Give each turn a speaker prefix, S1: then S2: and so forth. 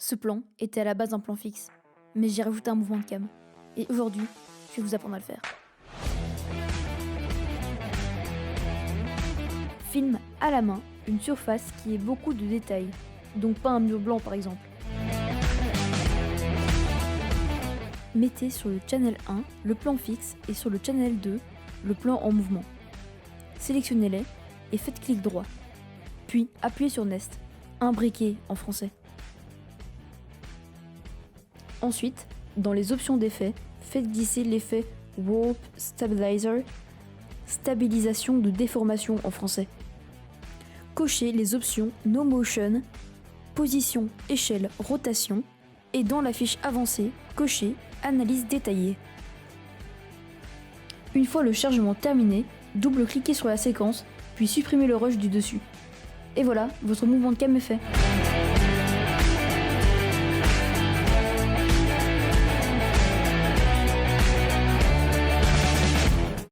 S1: Ce plan était à la base un plan fixe, mais j'ai rajouté un mouvement de cam. Et aujourd'hui, je vais vous apprendre à le faire. Filme à la main une surface qui ait beaucoup de détails, donc pas un mur blanc par exemple. Mettez sur le channel 1 le plan fixe et sur le channel 2 le plan en mouvement. Sélectionnez-les et faites clic droit. Puis appuyez sur Nest, imbriquer en français. Ensuite, dans les options d'effets, faites glisser l'effet Warp Stabilizer, stabilisation de déformation en français. Cochez les options No Motion, position, échelle, rotation et dans la fiche avancée, cochez Analyse détaillée. Une fois le chargement terminé, double-cliquez sur la séquence, puis supprimez le rush du dessus. Et voilà, votre mouvement de cam est fait.